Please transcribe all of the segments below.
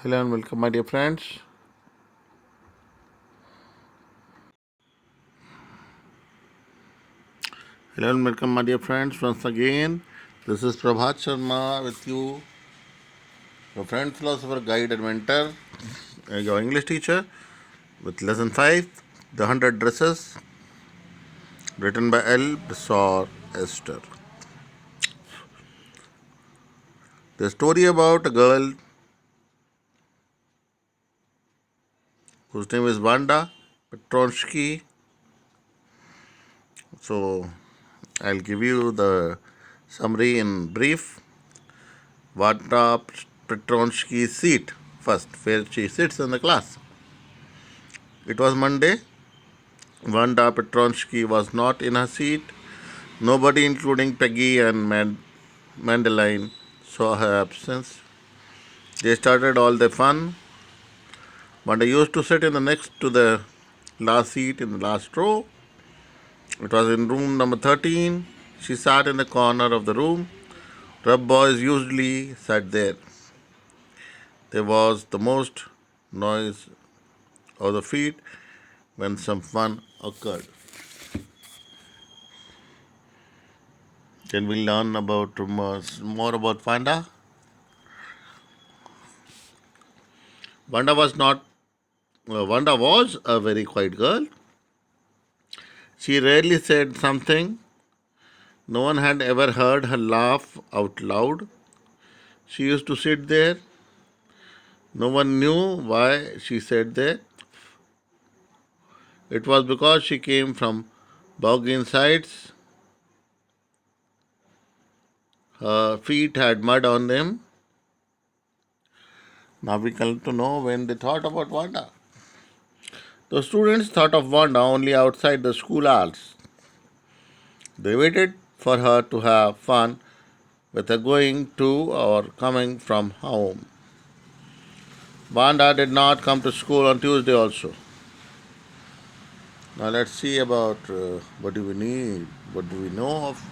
Hello and welcome, my dear friends. Hello and welcome, my dear friends. Once again, this is Prabhat Sharma with you, your friend, philosopher, guide, and mentor, your English teacher, with lesson 5, The 100 Dresses, written by L. Besor Esther. The story about a girl whose name is Vanda Petronsky. So, I'll give you the summary in brief. Vanda Petronsky's seat first, where she sits in the class. It was Monday. Wanda Petronsky was not in her seat. Nobody, including Peggy and Mandeline, saw her absence. They started all their fun. Wanda used to sit in the next to the last seat in the last row. It was in room number 13. She sat in the corner of the room. Rub boys usually sat there. There was the most noise of the feet when some fun occurred. Can we learn about more about Wanda? Wanda was not. Wanda was a very quiet girl. She rarely said something. No one had ever heard her laugh out loud. She used to sit there. No one knew why she sat there. It was because she came from boggy sides. Her feet had mud on them. Now we come to know when they thought about Wanda. The students thought of Wanda only outside the school hours. They waited for her to have fun with her going to or coming from home. Wanda did not come to school on Tuesday also. Now let's see about what do we need, what do we know of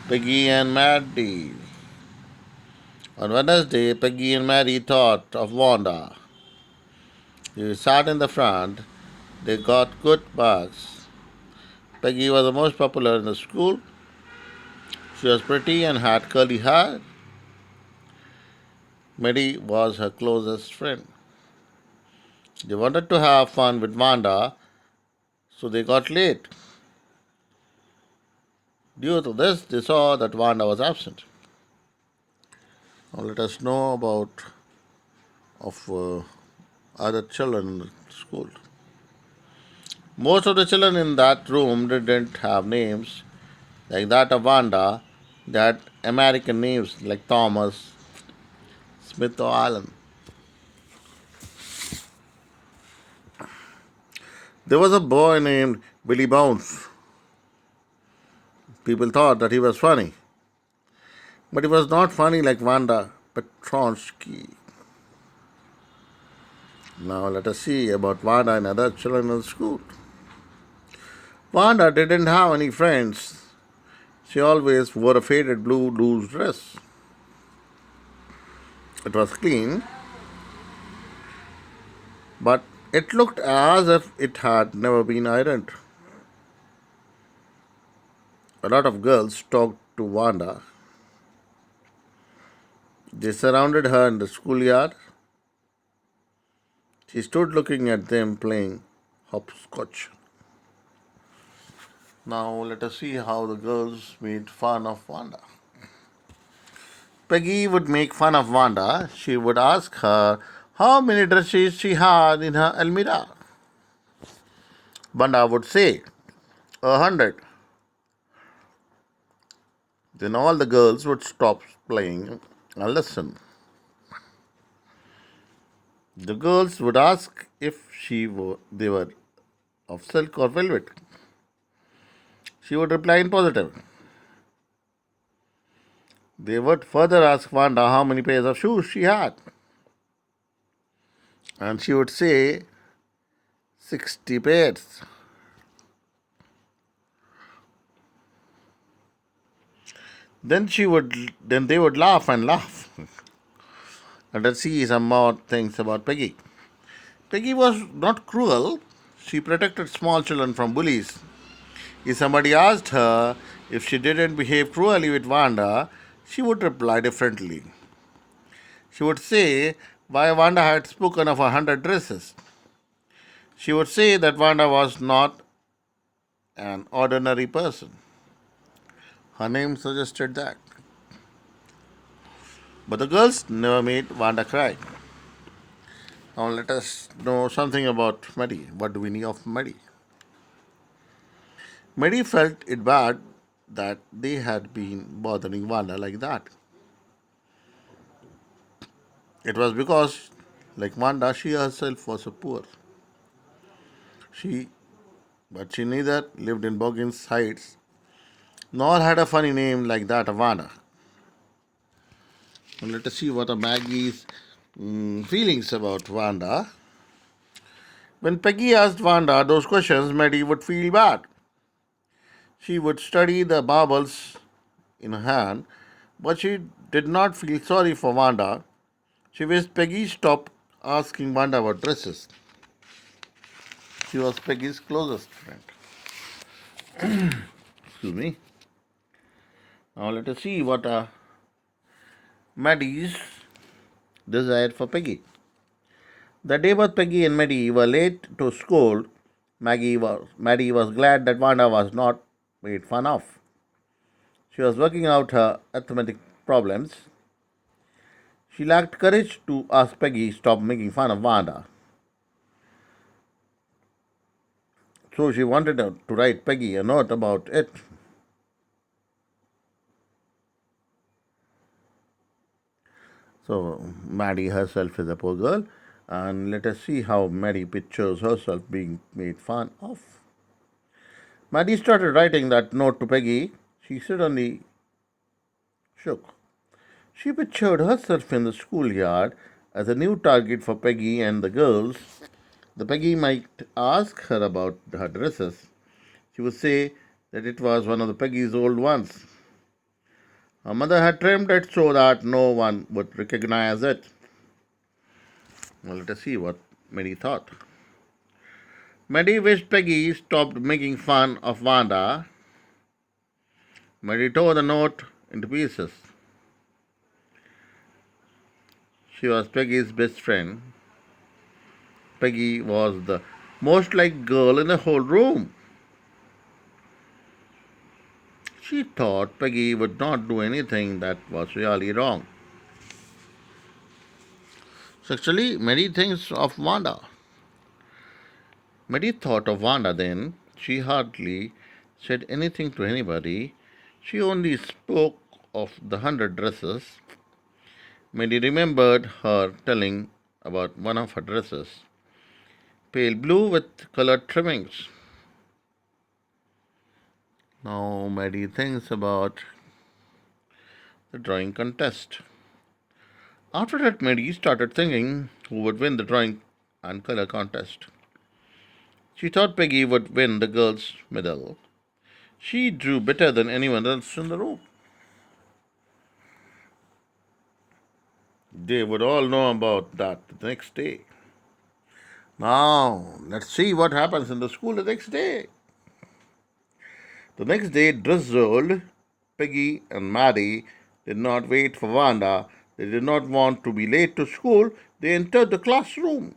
Peggy and Maddie. On Wednesday, Peggy and Mary thought of Wanda. They sat in the front. They got good marks. Peggy was the most popular in the school. She was pretty and had curly hair. Mary was her closest friend. They wanted to have fun with Wanda, so they got late. Due to this, they saw that Wanda was absent. Now let us know about of other children in the school. Most of the children in that room didn't have names like that of Wanda. They had American names like Thomas, Smith, or Allen. There was a boy named Billy Bounce. People thought that he was funny, but he was not funny like Wanda Petronsky. Now let us see about Wanda and other children in the school. Wanda didn't have any friends. She always wore a faded blue loose dress. It was clean, but it looked as if it had never been ironed. A lot of girls talked to Wanda. They surrounded her in the schoolyard. She stood looking at them playing hopscotch. Now let us see how the girls made fun of Wanda. Peggy would make fun of Wanda. She would ask her how many dresses she had in her almirah. Wanda would say, 100. Then all the girls would stop playing and listen. The girls would ask if they were of silk or velvet. She would reply in positive. They would further ask Wanda how many pairs of shoes she had. And she would say 60 pairs. Then they would laugh and laugh. And let's see some more things about Peggy. Peggy was not cruel. She protected small children from bullies. If somebody asked her if she didn't behave cruelly with Wanda, she would reply differently. She would say why Wanda had spoken of 100 dresses. She would say that Wanda was not an ordinary person. Her name suggested that. But the girls never made Wanda cry. Now let us know something about Maddie. What do we know of Maddie? Maddie felt it bad that they had been bothering Wanda like that. It was because, like Wanda, she herself was a poor. She, but she neither lived in Boggins Heights nor had a funny name like that of Wanda. Now let us see what are Maggie's feelings about Wanda. When Peggy asked Wanda those questions, Maddie would feel bad. She would study the marbles in her hand, but she did not feel sorry for Wanda. She wished Peggy stopped asking Wanda about dresses. She was Peggy's closest friend. Excuse me. Now let us see what are Maddie's desire for Peggy. The day both Peggy and Maddie were late to school, Maddie was glad that Wanda was not made fun of. She was working out her arithmetic problems. She lacked courage to ask Peggy stop making fun of Wanda. So she wanted to write Peggy a note about it. So Maddie herself is a poor girl, and let us see how Maddie pictures herself being made fun of. Maddie started writing that note to Peggy. She suddenly shook. She pictured herself in the schoolyard as a new target for Peggy and the girls. The Peggy might ask her about her dresses. She would say that it was one of the Peggy's old ones. Her mother had trimmed it so that no one would recognize it. Well, let us see what Maddie thought. Maddie wished Peggy stopped making fun of Wanda. Maddie tore the note into pieces. She was Peggy's best friend. Peggy was the most liked girl in the whole room. She thought Peggy would not do anything that was really wrong. So actually, Maddie thinks of Wanda. Maddie thought of Wanda then. She hardly said anything to anybody. She only spoke of the 100 dresses. Maddie remembered her telling about one of her dresses, pale blue with colored trimmings. Now Maddie thinks about the drawing contest. After that, Maddie started thinking who would win the drawing and color contest. She thought Peggy would win the girls' medal. She drew better than anyone else in the room. They would all know about that the next day. Now, let's see what happens in the school the next day. The next day drizzled. Peggy and Maddie did not wait for Wanda. They did not want to be late to school. They entered the classroom.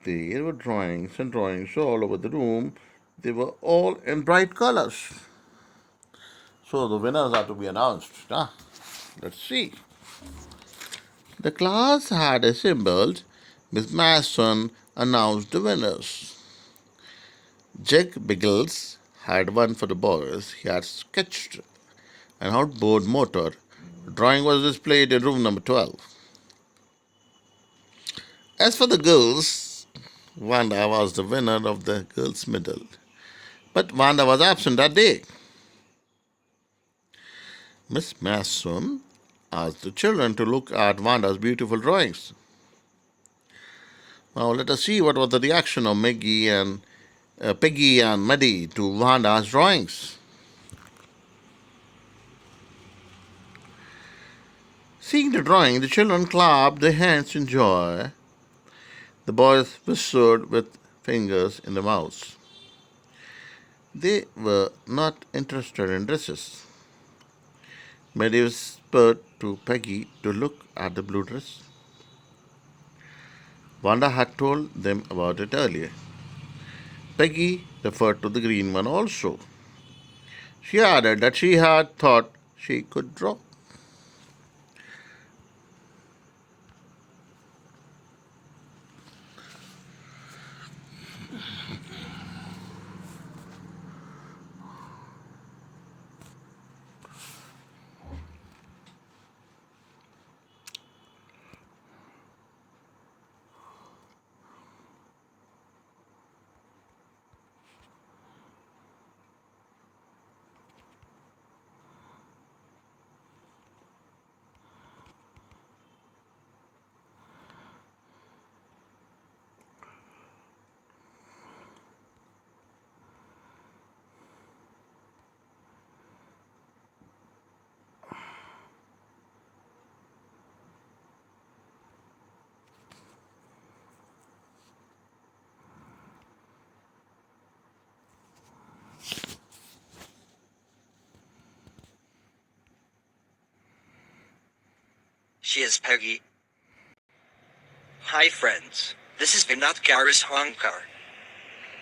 There were drawings and drawings all over the room. They were all in bright colors. So the winners are to be announced. Huh? Let's see. The class had assembled. Miss Mason announced the winners. Jack Biggles had won for the boys. He had sketched an outboard motor. The drawing was displayed in room number 12. As for the girls, Wanda was the winner of the girls' medal. But Wanda was absent that day. Miss Mason asked the children to look at Wanda's beautiful drawings. Now let us see what was the reaction of Peggy and Maddie to Wanda's drawings. Seeing the drawing, the children clapped their hands in joy. The boys whispered with fingers in their mouths. They were not interested in dresses. Mary whispered to Peggy to look at the blue dress. Wanda had told them about it earlier. Peggy referred to the green one also. She added that she had thought she could draw. She is Peggy. Hi friends, this is Vinod Garis Honkar.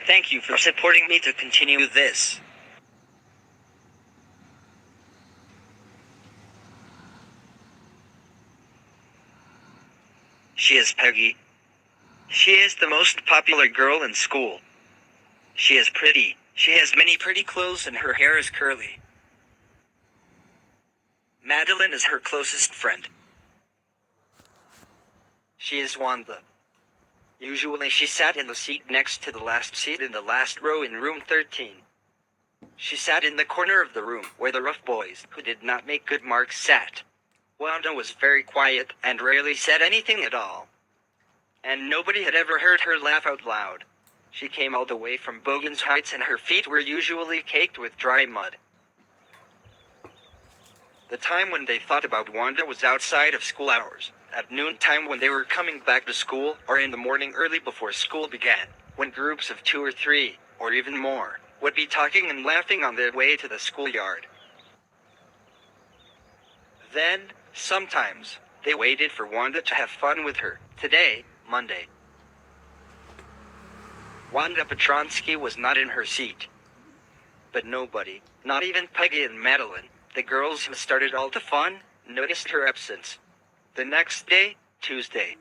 Thank you for supporting me to continue this. She is Peggy. She is the most popular girl in school. She is pretty. She has many pretty clothes and her hair is curly. Madeline is her closest friend. She is Wanda. Usually she sat in the seat next to the last seat in the last row in room 13. She sat in the corner of the room where the rough boys who did not make good marks sat. Wanda was very quiet and rarely said anything at all. And nobody had ever heard her laugh out loud. She came all the way from Bogans Heights and her feet were usually caked with dry mud. The time when they thought about Wanda was outside of school hours, at noontime when they were coming back to school, or in the morning early before school began, when groups of 2 or 3, or even more, would be talking and laughing on their way to the schoolyard. Then, sometimes, they waited for Wanda to have fun with her. Today, Monday, Wanda Petronsky was not in her seat. But nobody, not even Peggy and Madeline, the girls who started all the fun, noticed her absence. The next day, Tuesday,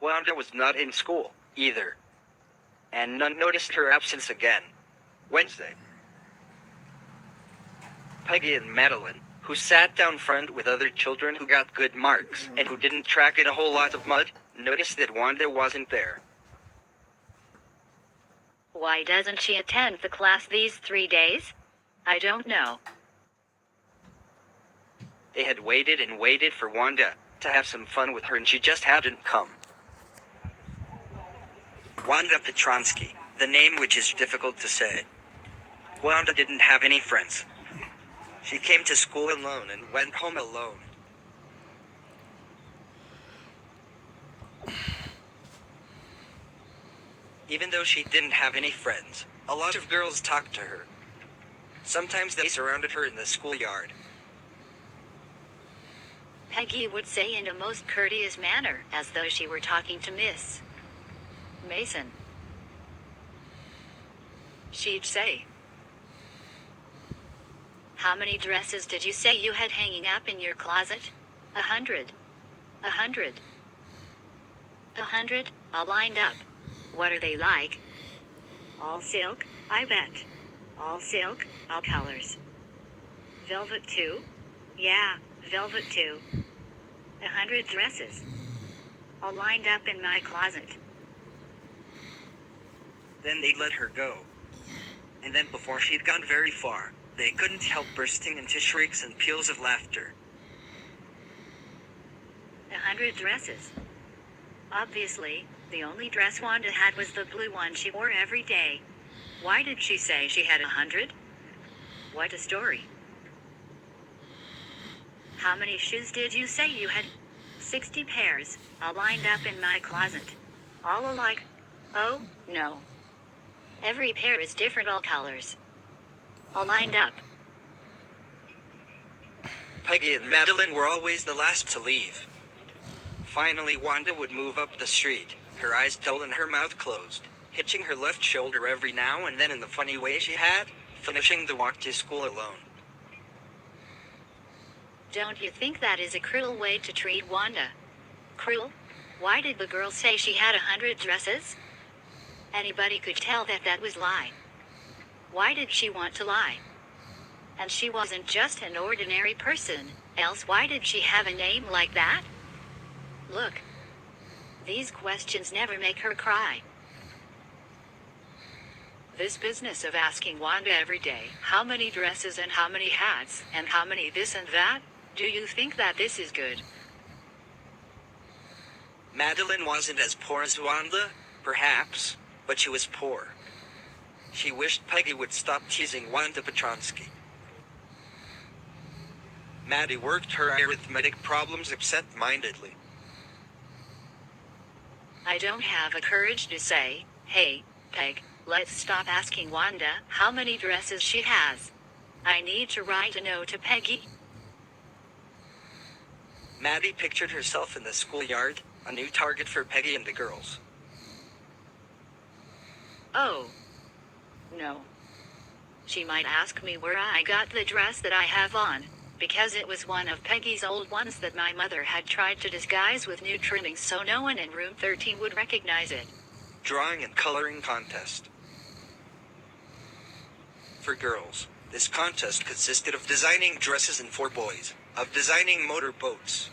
Wanda was not in school, either. And none noticed her absence again. Wednesday, Peggy and Madeline, who sat down front with other children who got good marks and who didn't track in a whole lot of mud, noticed that Wanda wasn't there. Why doesn't she attend the class these 3 days? I don't know. They had waited and waited for Wanda to have some fun with her and she just hadn't come. Wanda Petronsky, the name which is difficult to say. Wanda didn't have any friends. She came to school alone and went home alone. Even though she didn't have any friends, a lot of girls talked to her. Sometimes they surrounded her in the schoolyard. Peggy would say in a most courteous manner, as though she were talking to Miss Mason. She'd say, "How many dresses did you say you had hanging up in your closet?" 100. 100. 100, all lined up. What are they like? All silk, I bet. All silk, all colors. Velvet too? Yeah, velvet too. 100 dresses. All lined up in my closet. Then they let her go. And then before she'd gone very far, they couldn't help bursting into shrieks and peals of laughter. 100 dresses. Obviously, the only dress Wanda had was the blue one she wore every day. Why did she say she had 100? What a story. How many shoes did you say you had? 60 pairs, all lined up in my closet. All alike? Oh, no. Every pair is different, all colors. All lined up. Peggy and Madeline were always the last to leave. Finally, Wanda would move up the street, her eyes dull and her mouth closed, hitching her left shoulder every now and then in the funny way she had, finishing the walk to school alone. Don't you think that is a cruel way to treat Wanda? Cruel? Why did the girl say she had 100 dresses? Anybody could tell that that was lie. Why did she want to lie? And she wasn't just an ordinary person, else why did she have a name like that? Look. These questions never make her cry. This business of asking Wanda every day, how many dresses and how many hats, and how many this and that, do you think that this is good? Madeline wasn't as poor as Wanda, perhaps, but she was poor. She wished Peggy would stop teasing Wanda Petronsky. Maddie worked her arithmetic problems absent-mindedly. I don't have the courage to say, hey, Peg, let's stop asking Wanda how many dresses she has. I need to write a note to Peggy. Maddie pictured herself in the schoolyard, a new target for Peggy and the girls. Oh. No. She might ask me where I got the dress that I have on, because it was one of Peggy's old ones that my mother had tried to disguise with new trimmings so no one in room 13 would recognize it. Drawing and coloring contest. For girls, this contest consisted of designing dresses, and for boys, of designing motor boats.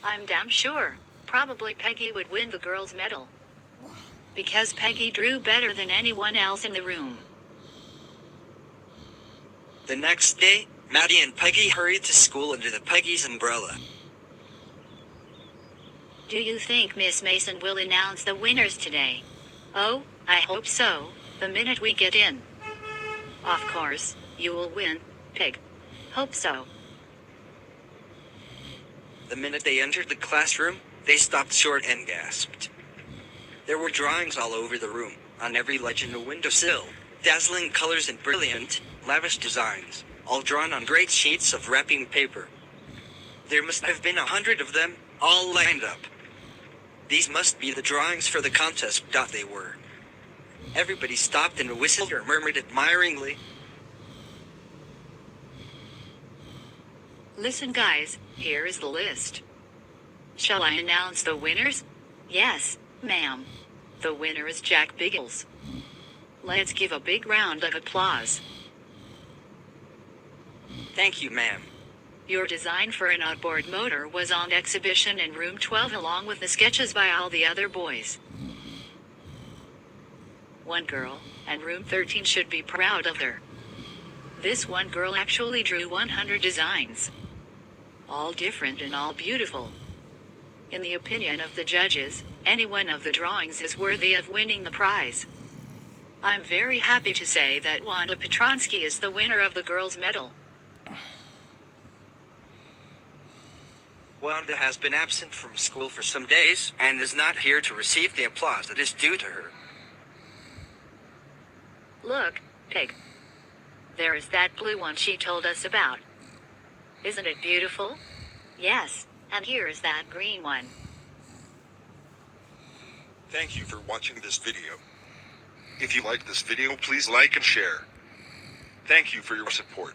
I'm damn sure, probably Peggy would win the girls' medal. Because Peggy drew better than anyone else in the room. The next day, Maddie and Peggy hurried to school under the Peggy's umbrella. Do you think Miss Mason will announce the winners today? Oh, I hope so, the minute we get in. Of course, you will win, Peg. Hope so. The minute they entered the classroom, they stopped short and gasped. There were drawings all over the room, on every ledge and windowsill, dazzling colors and brilliant, lavish designs, all drawn on great sheets of wrapping paper. There must have been 100 of them, all lined up. These must be the drawings for the contest. They were. Everybody stopped and whistled or murmured admiringly. Listen guys, here is the list. Shall I announce the winners? Yes, ma'am. The winner is Jack Biggles. Let's give a big round of applause. Thank you, ma'am. Your design for an outboard motor was on exhibition in room 12 along with the sketches by all the other boys. One girl, and room 13 should be proud of her. This one girl actually drew 100 designs. All different and all beautiful. In the opinion of the judges, any one of the drawings is worthy of winning the prize. I'm very happy to say that Wanda Petronsky is the winner of the girls' medal. Wanda has been absent from school for some days and is not here to receive the applause that is due to her. Look, Peg. There is that blue one she told us about. Isn't it beautiful? Yes, and here is that green one. Thank you for watching this video. If you like this video, please like and share. Thank you for your support.